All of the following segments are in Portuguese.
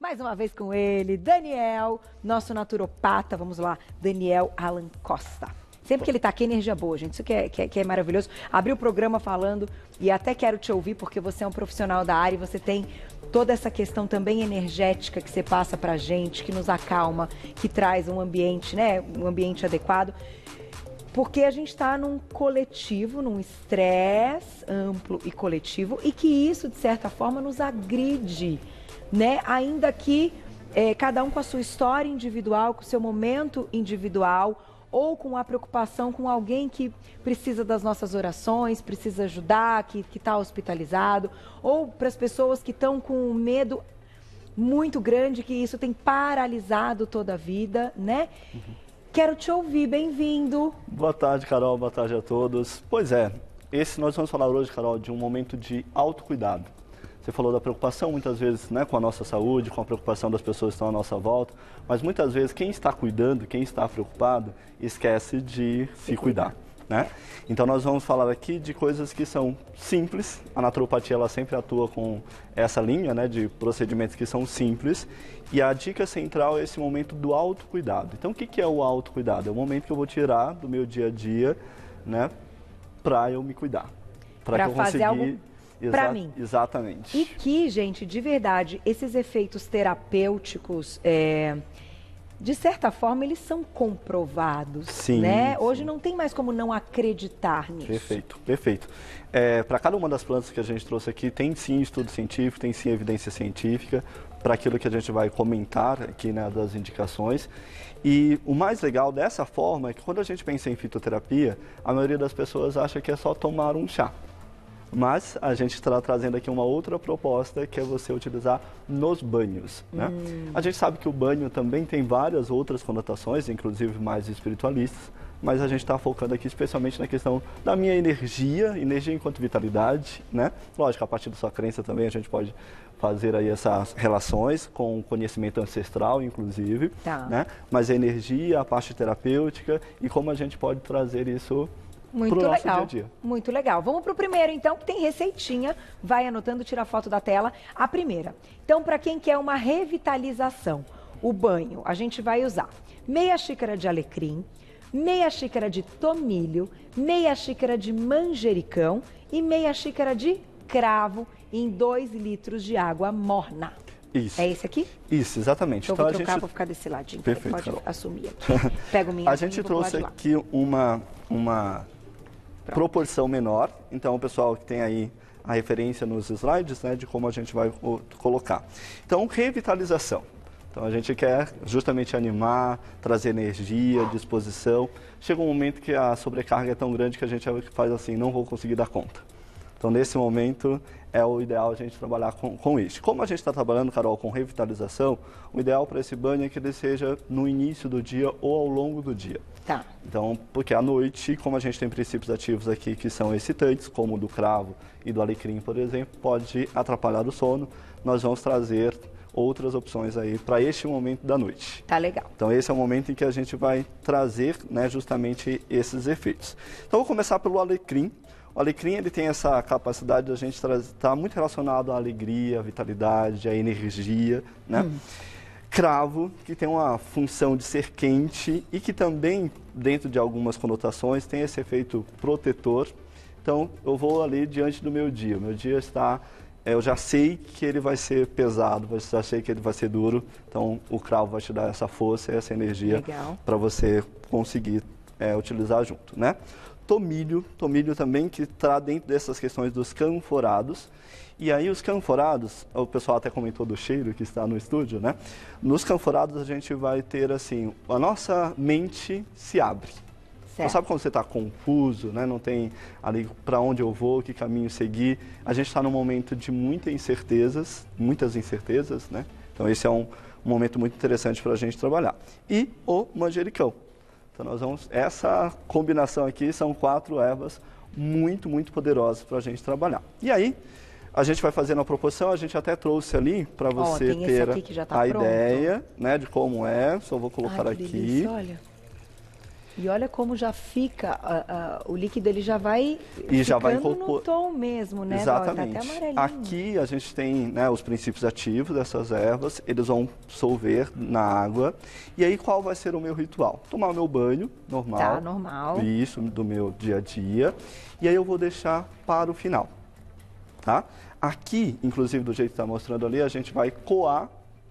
Mais uma vez com ele, Daniel, nosso naturopata, vamos lá, Daniel Alan Costa. Sempre que ele tá aqui, energia boa, gente, isso que é maravilhoso. Abri o programa falando e até quero te ouvir porque você é um profissional da área e você tem toda essa questão também energética que você passa pra gente, que nos acalma, que traz um ambiente, né, um ambiente adequado. Porque a gente está num coletivo, num estresse amplo e coletivo e que isso, de certa forma, nos agride, né? Ainda que cada um com a sua história individual, com o seu momento individual ou com a preocupação com alguém que precisa das nossas orações, precisa ajudar, que está hospitalizado, ou para as pessoas que estão com um medo muito grande, que isso tem paralisado toda a vida, né? Quero te ouvir, bem-vindo. Boa tarde, Carol, boa tarde a todos. Pois é, nós vamos falar hoje, Carol, de um momento de autocuidado. Você falou da preocupação, muitas vezes, né, com a nossa saúde, com a preocupação das pessoas que estão à nossa volta, mas muitas vezes quem está cuidando, quem está preocupado, esquece de se cuidar, né? Então nós vamos falar aqui de coisas que são simples, a naturopatia ela sempre atua com essa linha, né, de procedimentos que são simples, e a dica central é esse momento do autocuidado. Então o que é o autocuidado? É o momento que eu vou tirar do meu dia a dia, né, para eu me cuidar. Para fazer algo para mim. Exatamente. E que, gente, de verdade, esses efeitos terapêuticos, de certa forma, eles são comprovados, sim, né? sim. Hoje não tem mais como não acreditar nisso. Perfeito, perfeito. Para cada uma das plantas que a gente trouxe aqui, tem sim estudo científico, tem sim evidência científica, para aquilo que a gente vai comentar aqui, né, das indicações. E o mais legal dessa forma é que quando a gente pensa em fitoterapia, a maioria das pessoas acha que é só tomar um chá. Mas a gente está trazendo aqui uma outra proposta, que é você utilizar nos banhos, né? A gente sabe que o banho também tem várias outras conotações, inclusive mais espiritualistas, mas a gente está focando aqui especialmente na questão da minha energia enquanto vitalidade, né? Lógico, a partir da sua crença também a gente pode fazer aí essas relações com o conhecimento ancestral, inclusive, né? Mas a energia, a parte terapêutica e como a gente pode trazer isso muito pro nosso legal, dia a dia. Muito legal. Vamos para o primeiro, então, que tem receitinha. Vai anotando, tira a foto da tela. A primeira. Então, para quem quer uma revitalização, o banho, a gente vai usar meia xícara de alecrim, meia xícara de tomilho, meia xícara de manjericão e meia xícara de cravo em 2 litros de água morna. Isso. É esse aqui? Isso, exatamente. Então, vou trocar, vou ficar desse ladinho. Perfeito, pode Carol. assumir aqui. Pego minha A gente trouxe aqui uma proporção menor, então o pessoal que tem aí a referência nos slides, né, de como a gente vai colocar. Então, revitalização. Então, a gente quer justamente animar, trazer energia, disposição. Chega um momento que a sobrecarga é tão grande que a gente faz assim, não vou conseguir dar conta. Então, nesse momento, é o ideal a gente trabalhar com isso. Como a gente está trabalhando, Carol, com revitalização, o ideal para esse banho é que ele seja no início do dia ou ao longo do dia. Tá. Então, porque à noite, como a gente tem princípios ativos aqui que são excitantes, como o do cravo e do alecrim, por exemplo, pode atrapalhar o sono. Nós vamos trazer outras opções aí para este momento da noite. Tá legal. Então, esse é o momento em que a gente vai trazer, né, justamente esses efeitos. Então, vou começar pelo alecrim. O alecrim ele tem essa capacidade de a gente estar muito relacionado à alegria, à vitalidade, à energia, né? Cravo, que tem uma função de ser quente e que também, dentro de algumas conotações, tem esse efeito protetor. Então, eu vou ali diante do meu dia. O meu dia está... eu já sei que ele vai ser pesado, já sei que ele vai ser duro. Então, o cravo vai te dar essa força e essa energia para você conseguir utilizar junto, né? Tomilho também, que está dentro dessas questões dos canforados. E aí os canforados, o pessoal até comentou do cheiro que está no estúdio, né? Nos canforados a gente vai ter assim, a nossa mente se abre. Então, sabe quando você está confuso, né? Não tem ali para onde eu vou, que caminho seguir. A gente está num momento de muitas incertezas, né? Então esse é um momento muito interessante para a gente trabalhar. E o manjericão. Então nós vamos, essa combinação aqui são 4 ervas muito, muito poderosas para a gente trabalhar. E aí, a gente vai fazendo a proporção, a gente até trouxe ali para você ter a ideia, né, de como é, só vou colocar aqui. Delícia, olha. E olha como já fica, o líquido ele já vai E já vai ficando no tom mesmo, né? Exatamente. Tá até amarelinho. Aqui a gente tem, né, os princípios ativos dessas ervas, eles vão dissolver na água. E aí qual vai ser o meu ritual? Tomar o meu banho normal. Tá, normal. Isso, do meu dia a dia. E aí eu vou deixar para o final, tá? Aqui, inclusive do jeito que está mostrando ali, a gente vai coar,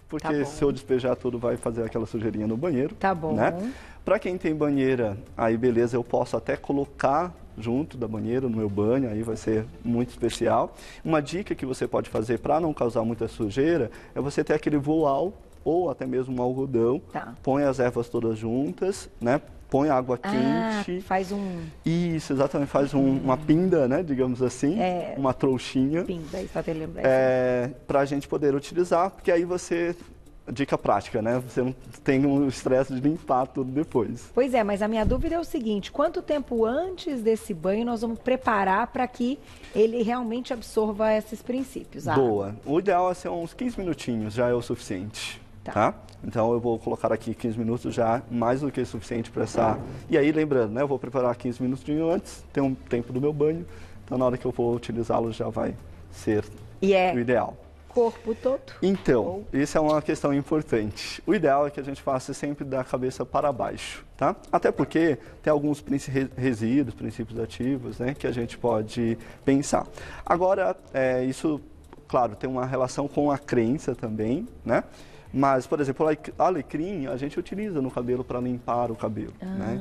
porque se eu despejar tudo vai fazer aquela sujeirinha no banheiro. Tá bom. Né? Para quem tem banheira, aí beleza, eu posso até colocar junto da banheira no meu banho, aí vai ser muito especial. Uma dica que você pode fazer para não causar muita sujeira é você ter aquele voal ou até mesmo um algodão, põe as ervas todas juntas, né? Põe água quente. Faz um... Isso, exatamente, faz uma pinda, né, digamos assim, uma trouxinha. Pinda, isso até lembrar. Para a gente poder utilizar, porque aí você... Dica prática, né? Você não tem o estresse de limpar tudo depois. Pois é, mas a minha dúvida é o seguinte, quanto tempo antes desse banho nós vamos preparar para que ele realmente absorva esses princípios? Boa. O ideal é ser uns 15 minutinhos, já é o suficiente. Tá? Então eu vou colocar aqui 15 minutos já, mais do que o suficiente para essa... E aí, lembrando, né? Eu vou preparar 15 minutinhos antes, tem um tempo do meu banho, então na hora que eu for utilizá-lo já vai ser o ideal. Corpo todo? Então, isso é uma questão importante. O ideal é que a gente faça sempre da cabeça para baixo, tá? Até porque tem alguns resíduos, princípios ativos, né, que a gente pode pensar. Agora, isso, claro, tem uma relação com a crença também, né? Mas, por exemplo, alecrim a gente utiliza no cabelo para limpar o cabelo, né?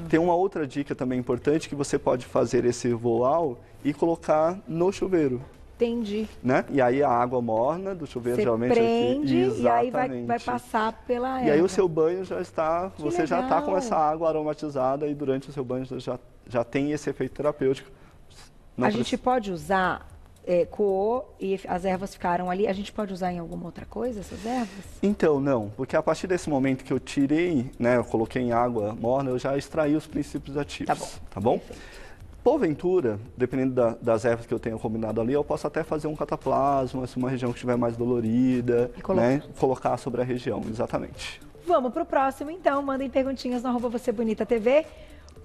Tem uma outra dica também importante que você pode fazer esse voal e colocar no chuveiro. Entendi. Né? E aí a água morna do chuveiro você geralmente prende aqui, e aí vai passar pela erva. E aí o seu banho já está, você já está com legal. essa água aromatizada e durante o seu banho já tem esse efeito terapêutico. A gente pode usar coou e as ervas ficaram ali, a gente pode usar em alguma outra coisa essas ervas? Então, não, porque a partir desse momento que eu tirei, né, eu coloquei em água morna, eu já extraí os princípios ativos. Tá bom? Perfeito. Porventura, dependendo das ervas que eu tenho combinado ali, eu posso até fazer um cataplasma, se uma região que estiver mais dolorida, né, colocar sobre a região, exatamente. Vamos para o próximo, então. Mandem perguntinhas no @VocêBonitaTV.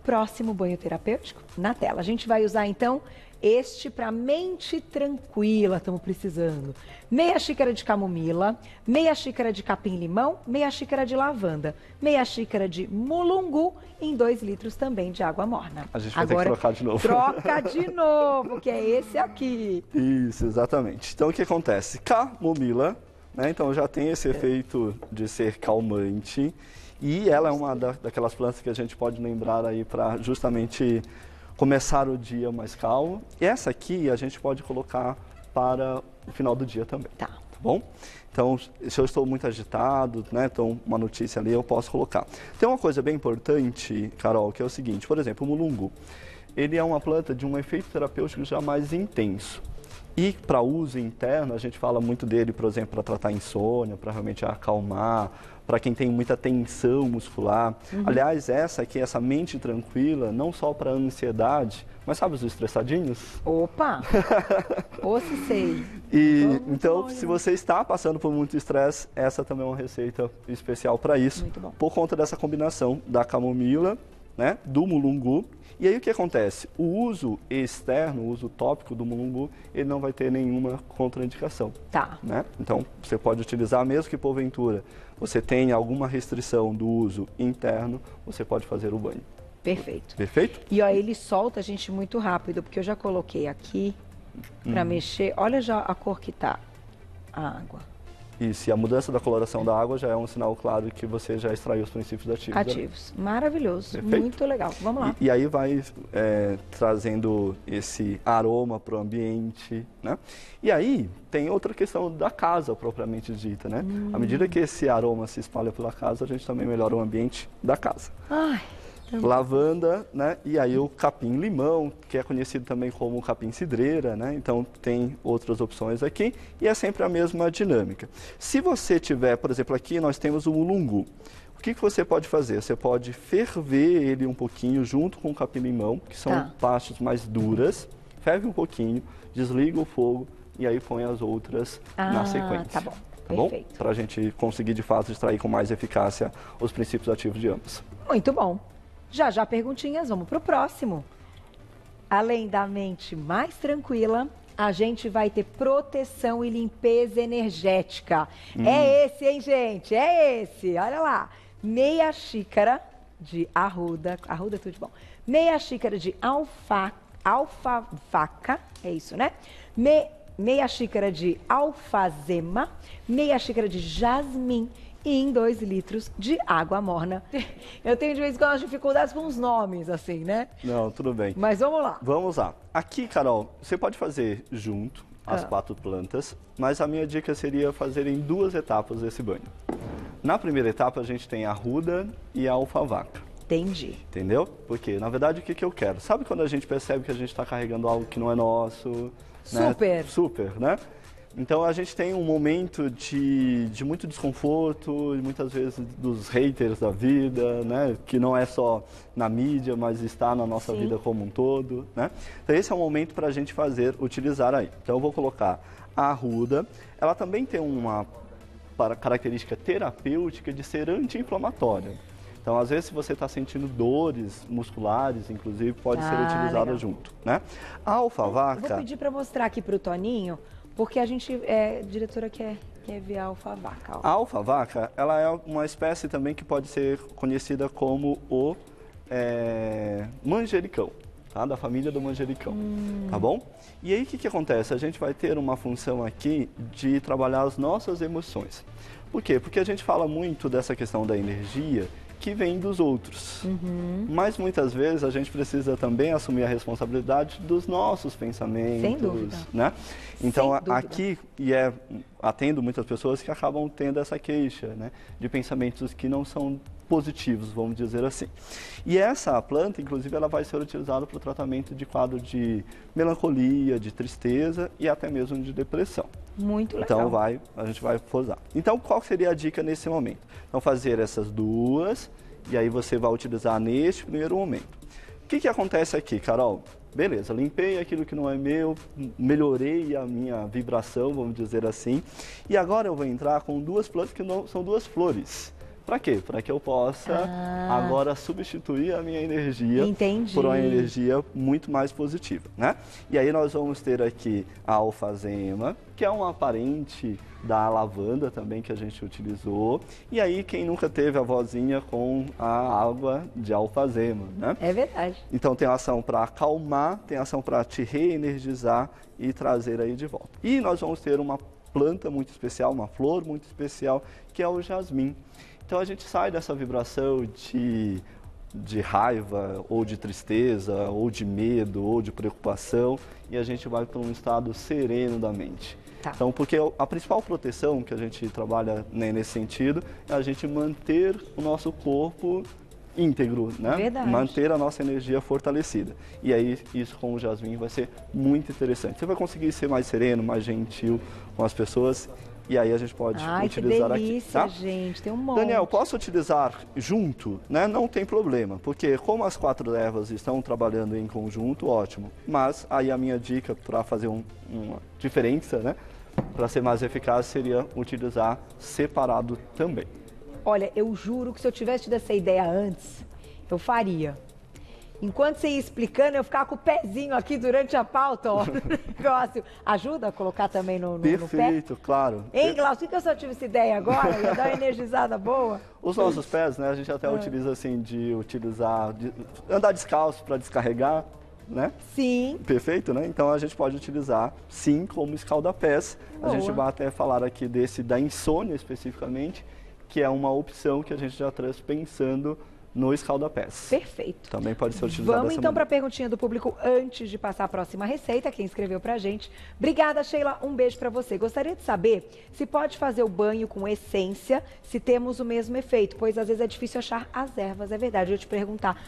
Próximo banho terapêutico na tela. A gente vai usar, então, este para mente tranquila, estamos precisando. Meia xícara de camomila, meia xícara de capim-limão, meia xícara de lavanda, meia xícara de mulungu em 2 litros também de água morna. A gente vai ter que trocar de novo. Troca de novo, que é esse aqui. Isso, exatamente. Então, o que acontece? Camomila, né? Então, já tem esse efeito de ser calmante. E ela é uma daquelas plantas que a gente pode lembrar aí para justamente começar o dia mais calmo. E essa aqui a gente pode colocar para o final do dia também. Tá bom? Então, se eu estou muito agitado, né, então uma notícia ali eu posso colocar. Tem uma coisa bem importante, Carol, que é o seguinte, por exemplo, o mulungu. Ele é uma planta de um efeito terapêutico já mais intenso. E para uso interno, a gente fala muito dele, por exemplo, para tratar insônia, para realmente acalmar, para quem tem muita tensão muscular. Aliás, essa mente tranquila, não só para ansiedade, mas sabe os estressadinhos? Opa! Ou se sei. E então, se você está passando por muito estresse, essa também é uma receita especial para isso. Muito bom. Por conta dessa combinação da camomila, né, do mulungu. E aí o que acontece? O uso externo, o uso tópico do mulungu, ele não vai ter nenhuma contraindicação. Tá. Né? Então, você pode utilizar, mesmo que porventura você tenha alguma restrição do uso interno, você pode fazer o banho. Perfeito. Perfeito? E ó, ele solta, gente, muito rápido, porque eu já coloquei aqui para mexer. Olha já a cor que tá a água. Isso, e a mudança da coloração da água já é um sinal claro que você já extraiu os princípios ativos. Ativos. Maravilhoso. Perfeito. Muito legal. Vamos lá. E aí vai trazendo esse aroma para o ambiente, né? E aí tem outra questão da casa propriamente dita, né? À medida que esse aroma se espalha pela casa, a gente também melhora o ambiente da casa. Ai... Lavanda, né? E aí o capim-limão, que é conhecido também como capim-cidreira, né? Então tem outras opções aqui e é sempre a mesma dinâmica. Se você tiver, por exemplo, aqui nós temos o mulungu. O que você pode fazer? Você pode ferver ele um pouquinho junto com o capim-limão, que são partes mais duras. Ferve um pouquinho, desliga o fogo e aí põe as outras na sequência. Tá bom. Tá bom? Para a gente conseguir de fato extrair com mais eficácia os princípios ativos de ambos. Muito bom. Já já perguntinhas, vamos pro próximo. Além da mente mais tranquila, a gente vai ter proteção e limpeza energética. É esse, hein, gente? É esse. Olha lá. Meia xícara de arruda é tudo de bom. Meia xícara de alfavaca, é isso, né? Meia xícara de alfazema, meia xícara de jasmim e em 2 litros de água morna. Eu tenho de vez em quando as dificuldades com os nomes, assim, né? Não, tudo bem. Mas vamos lá. Vamos lá. Aqui, Carol, você pode fazer junto as 4 plantas, mas a minha dica seria fazer em 2 etapas esse banho. Na primeira etapa, a gente tem a arruda e a alfavaca. Entendi. Entendeu? Porque, na verdade, o que eu quero? Sabe quando a gente percebe que a gente está carregando algo que não é nosso? Super. Né? Super, né? Então, a gente tem um momento de muito desconforto, muitas vezes dos haters da vida, né? Que não é só na mídia, mas está na nossa vida como um todo, né? Então, esse é o momento para a gente utilizar aí. Então, eu vou colocar a arruda. Ela também tem uma característica terapêutica de ser anti-inflamatória. Então, às vezes, se você está sentindo dores musculares, inclusive, pode ser utilizada junto, né? A alfavaca... Vou pedir para mostrar aqui para o Toninho, porque a gente, a diretora quer ver a alfavaca. Ó. A alfavaca, ela é uma espécie também que pode ser conhecida como o manjericão, tá? Da família do manjericão, tá bom? E aí, o que acontece? A gente vai ter uma função aqui de trabalhar as nossas emoções. Por quê? Porque a gente fala muito dessa questão da energia que vem dos outros. Mas muitas vezes a gente precisa também assumir a responsabilidade dos nossos pensamentos. Sem dúvida. Né? Então, Sem dúvida. aqui, atendo muitas pessoas que acabam tendo essa queixa, né? De pensamentos que não são positivos, vamos dizer assim. E essa planta, inclusive, ela vai ser utilizada para o tratamento de quadro de melancolia, de tristeza e até mesmo de depressão. Muito legal. Então, a gente vai usar. Então, qual seria a dica nesse momento? Então, fazer essas 2 e aí você vai utilizar neste primeiro momento. O que acontece aqui, Carol? Beleza, limpei aquilo que não é meu, melhorei a minha vibração, vamos dizer assim. E agora eu vou entrar com 2 plantas que são 2 flores. Para quê? Para que eu possa agora substituir a minha energia por uma energia muito mais positiva, né? E aí nós vamos ter aqui a alfazema, que é uma parente da lavanda também que a gente utilizou. E aí quem nunca teve a vozinha com a água de alfazema, né? É verdade. Então tem ação para acalmar, tem ação para te reenergizar e trazer aí de volta. E nós vamos ter uma planta muito especial, uma flor muito especial, que é o jasmim. Então a gente sai dessa vibração de raiva, ou de tristeza, ou de medo, ou de preocupação, e a gente vai para um estado sereno da mente. Tá. Então, porque a principal proteção que a gente trabalha, né, nesse sentido é a gente manter o nosso corpo íntegro, né? Verdade. Manter a nossa energia fortalecida. E aí, isso com o jasmim vai ser muito interessante. Você vai conseguir ser mais sereno, mais gentil com as pessoas. E aí a gente pode utilizar que delícia, aqui, tá? gente, tem um monte. Daniel, posso utilizar junto? Né? Não tem problema, porque como as 4 ervas estão trabalhando em conjunto, ótimo. Mas aí a minha dica para fazer uma diferença, né? Para ser mais eficaz, seria utilizar separado também. Olha, eu juro que se eu tivesse tido essa ideia antes, eu faria. Enquanto você ia explicando, eu ficava com o pezinho aqui durante a pauta, ó. Negócio. Ajuda a colocar também no pé? Perfeito, claro. Hein, Glaucio, que eu só tive essa ideia agora? Ia dar uma energizada boa? Os nossos pés, né, a gente até utiliza assim, de andar descalço para descarregar, né? Sim. Perfeito, né? Então a gente pode utilizar, sim, como escalda-pés. A gente vai até falar aqui da insônia especificamente, que é uma opção que a gente já traz pensando no escalda-pés. Perfeito. Também pode ser utilizado. Vamos então para a perguntinha do público antes de passar a próxima receita, quem escreveu pra gente. Obrigada, Sheila, um beijo para você. Gostaria de saber se pode fazer o banho com essência, se temos o mesmo efeito, pois às vezes é difícil achar as ervas, é verdade. Eu ia te perguntar,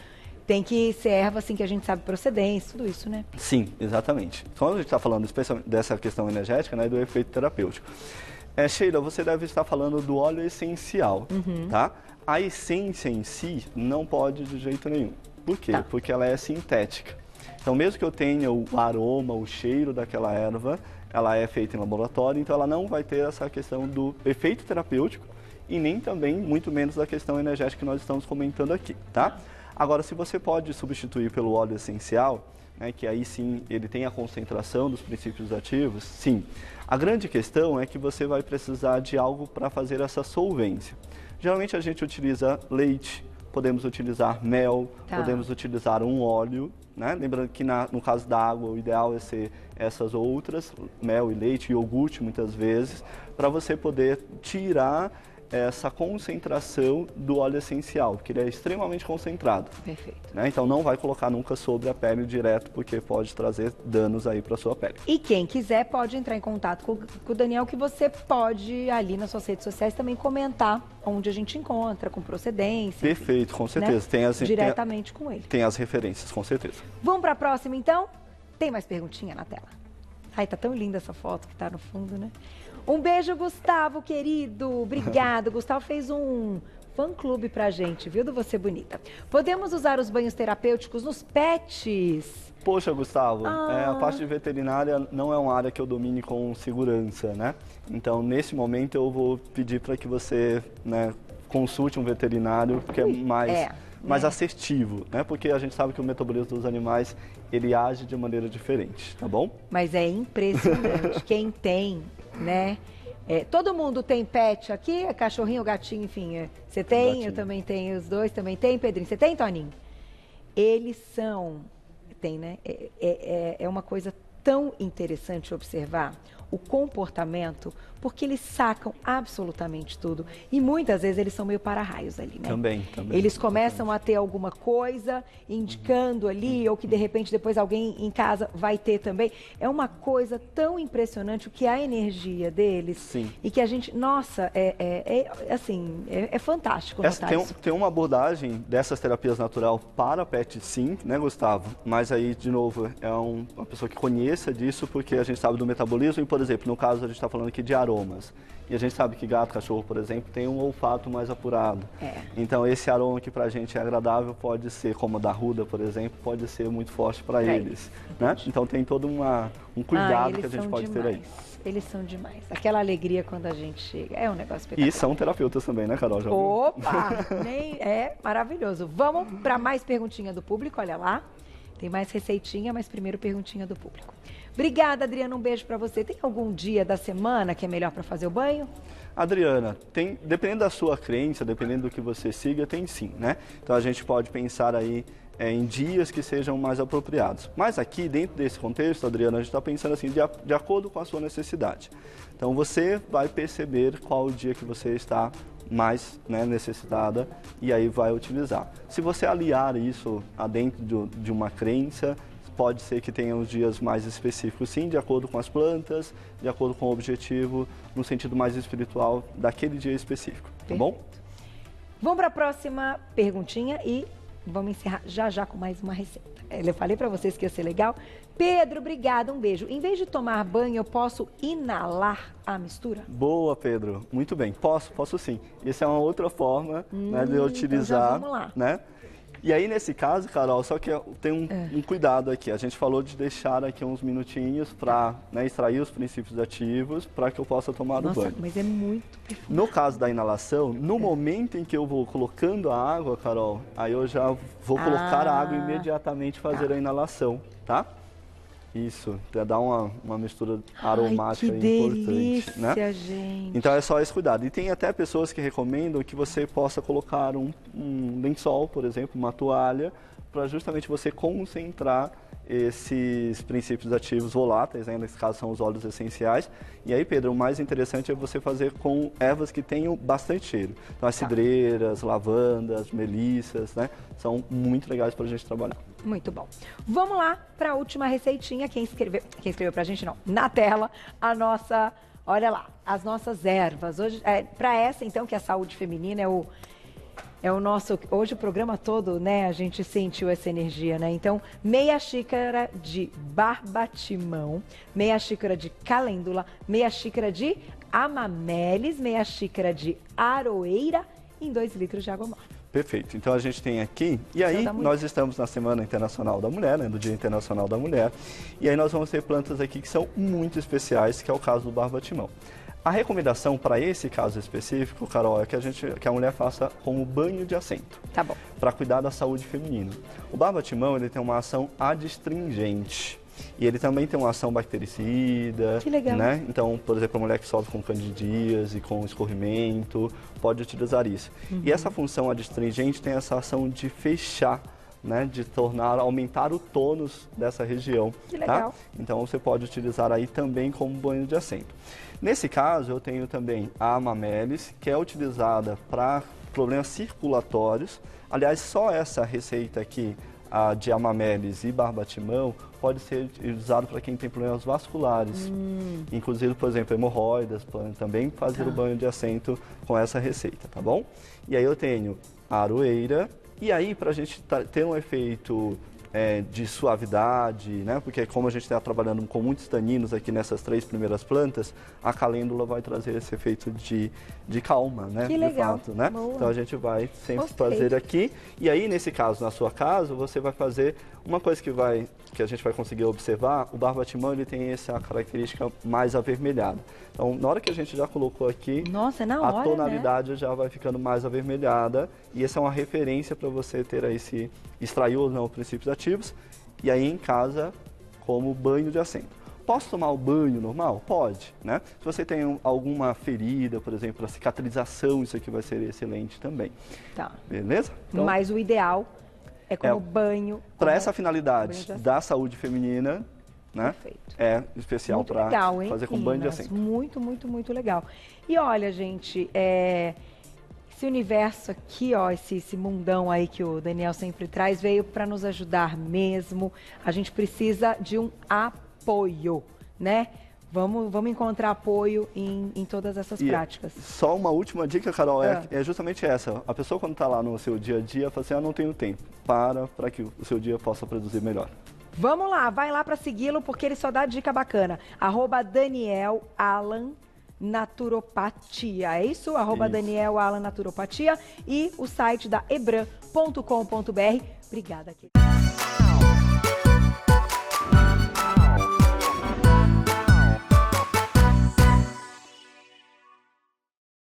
tem que ser erva assim que a gente sabe procedência, tudo isso, né? Sim, exatamente. Quando a gente está falando especialmente dessa questão energética, né, do efeito terapêutico. Sheila, você deve estar falando do óleo essencial, tá? A essência em si não pode de jeito nenhum. Por quê? Tá. Porque ela é sintética. Então, mesmo que eu tenha o aroma, o cheiro daquela erva, ela é feita em laboratório, então ela não vai ter essa questão do efeito terapêutico e nem também, muito menos, da questão energética que nós estamos comentando aqui, tá? Agora, se você pode substituir pelo óleo essencial, né, que aí sim ele tem a concentração dos princípios ativos, sim. A grande questão é que você vai precisar de algo para fazer essa solvência. Geralmente a gente utiliza leite, podemos utilizar mel, podemos utilizar um óleo, né? Lembrando que no caso da água, o ideal é ser essas outras, mel e leite, iogurte muitas vezes, para você poder tirar essa concentração do óleo essencial, porque ele é extremamente concentrado. Perfeito. Né? Então não vai colocar nunca sobre a pele direto, porque pode trazer danos aí para sua pele. E quem quiser pode entrar em contato com o Daniel, que você pode ali nas suas redes sociais também comentar onde a gente encontra, com procedência. Perfeito, com certeza. Né? Diretamente com ele. Tem as referências, com certeza. Vamos para a próxima então? Tem mais perguntinha na tela? Ai, tá tão linda essa foto que tá no fundo, né? Um beijo, Gustavo, querido. Obrigado. Gustavo fez um fã-clube pra gente, viu, do Você Bonita. Podemos usar os banhos terapêuticos nos pets? Poxa, Gustavo, a parte de veterinária não é uma área que eu domine com segurança, né? Então, nesse momento, eu vou pedir para que você, né, consulte um veterinário, que é mais assertivo, né? Porque a gente sabe que o metabolismo dos animais, ele age de maneira diferente, tá bom? Mas é impressionante. Quem tem, né? Todo mundo tem pet aqui, cachorrinho, gatinho, enfim. Você tem, gatinho. Eu também tenho, os dois também tem, Pedrinho. Você tem, Toninho? Eles são... Tem, né? É uma coisa tão interessante observar o comportamento, porque eles sacam absolutamente tudo. E muitas vezes eles são meio para-raios ali, né? Também. Eles começam a ter alguma coisa indicando ali, ou que de repente depois alguém em casa vai ter também. É uma coisa tão impressionante o que é a energia deles. Sim. E que a gente, nossa, é fantástico notar isso. Tem uma abordagem dessas terapias natural para pet, sim, né, Gustavo? Mas aí, de novo, é uma pessoa que conheça disso, porque a gente sabe do metabolismo e, por exemplo, no caso a gente está falando aqui de aromas. E a gente sabe que gato, cachorro, por exemplo, tem um olfato mais apurado. Então esse aroma que pra gente é agradável pode ser, como o da ruda, por exemplo, pode ser muito forte para eles. Né? Então tem todo um cuidado que a gente pode ter aí. Eles são demais. Aquela alegria quando a gente chega. É um negócio espetacular. E são terapeutas também, né, Carol? Já Opa! É maravilhoso. Vamos para mais perguntinha do público, olha lá. Tem mais receitinha, mas primeiro perguntinha do público. Obrigada, Adriana, um beijo para você. Tem algum dia da semana que é melhor para fazer o banho? Adriana, dependendo da sua crença, dependendo do que você siga, tem sim, né? Então a gente pode pensar aí em dias que sejam mais apropriados. Mas aqui, dentro desse contexto, Adriana, a gente está pensando assim, de acordo com a sua necessidade. Então você vai perceber qual o dia que você está mais necessitada e aí vai utilizar. Se você aliar isso a dentro de uma crença, pode ser que tenha uns dias mais específicos, sim, de acordo com as plantas, de acordo com o objetivo, no sentido mais espiritual daquele dia específico, tá bom? Vamos para a próxima perguntinha e vamos encerrar já com mais uma receita. Eu falei para vocês que ia ser legal. Pedro, obrigada, um beijo. Em vez de tomar banho, eu posso inalar a mistura? Boa, Pedro. Muito bem. Posso sim. Essa é uma outra forma de eu utilizar. Então já vamos lá. Né? E aí, nesse caso, Carol, só que tem um cuidado aqui. A gente falou de deixar aqui uns minutinhos para extrair os princípios ativos para que eu possa tomar o banho. Mas é muito perfumado. No caso da inalação, no momento em que eu vou colocando a água, Carol, aí eu já vou colocar a água e imediatamente fazer a inalação, tá? Isso, para dar uma mistura aromática delícia, importante, né? Gente. Então é só esse cuidado. E tem até pessoas que recomendam que você possa colocar um lençol, por exemplo, uma toalha, para justamente você concentrar esses princípios ativos voláteis, nesse caso são os óleos essenciais. E aí, Pedro, o mais interessante é você fazer com ervas que tenham bastante cheiro. Então, as cidreiras, lavandas, melissas, né? São muito legais para a gente trabalhar. Muito bom. Vamos lá para a última receitinha. Quem escreveu para a gente, não, na tela, olha lá, as nossas ervas. Hoje, para essa, então, que é a saúde feminina, hoje o programa todo, né, a gente sentiu essa energia, né? Então, meia xícara de barbatimão, meia xícara de calêndula, meia xícara de amamelis, meia xícara de aroeira em 2 litros de água morna. Perfeito. Então a gente tem aqui, e aí nós estamos na Semana Internacional da Mulher, no Dia Internacional da Mulher, e aí nós vamos ter plantas aqui que são muito especiais, que é o caso do barbatimão. A recomendação para esse caso específico, Carol, é que a mulher faça como banho de assento. Tá bom. Para cuidar da saúde feminina. O barbatimão, ele tem uma ação adstringente. E ele também tem uma ação bactericida. Que legal. Né? Então, por exemplo, a mulher que sofre com candidíase, com escorrimento, pode utilizar isso. E essa função adstringente tem essa ação de fechar, né, de aumentar o tônus dessa região. Que legal. Tá? Então você pode utilizar aí também como banho de assento. Nesse caso, eu tenho também a Amamelis, que é utilizada para problemas circulatórios. Aliás, só essa receita aqui, a de Amamelis e barbatimão, pode ser usado para quem tem problemas vasculares. Inclusive, por exemplo, hemorroidas, também fazer o banho de assento com essa receita, tá bom? E aí eu tenho a aroeira. E aí, para a gente ter um efeito de suavidade, né? Porque como a gente está trabalhando com muitos taninos aqui nessas 3 primeiras plantas, a calêndula vai trazer esse efeito de calma, né? Que legal. De fato, né? Boa. Então a gente vai sempre Gostei. fazer aqui. E aí, nesse caso, na sua casa, você vai fazer uma coisa que a gente vai conseguir observar, o barbatimão ele tem essa característica mais avermelhada. Então, na hora que a gente já colocou aqui, Nossa, é na a hora, tonalidade já vai ficando mais avermelhada e essa é uma referência para você ter aí se extrair ou não os princípios ativos e aí em casa como banho de assento. Posso tomar o banho normal? Pode, né? Se você tem alguma ferida, por exemplo, a cicatrização, isso aqui vai ser excelente também. Tá. Beleza? Então, Mas o ideal é como banho. para essa finalidade banho de assento. da saúde feminina, né? Perfeito. É especial Muito para legal, hein, fazer com banho de meninas? assento. Muito, muito, muito legal. E olha, gente, esse universo aqui, ó, esse mundão aí que o Daniel sempre traz, veio para nos ajudar mesmo. A gente precisa de um apoio, né? Vamos encontrar apoio em todas essas práticas. Só uma última dica, Carol, é justamente essa. A pessoa quando está lá no seu dia a dia, fala assim, não tenho tempo. Para que o seu dia possa produzir melhor. Vamos lá, vai lá para segui-lo, porque ele só dá dica bacana. @Daniel Alan Naturopatia, é isso? Isso. @Daniel Alan Naturopatia e o site da ebram.com.br. Obrigada, querida.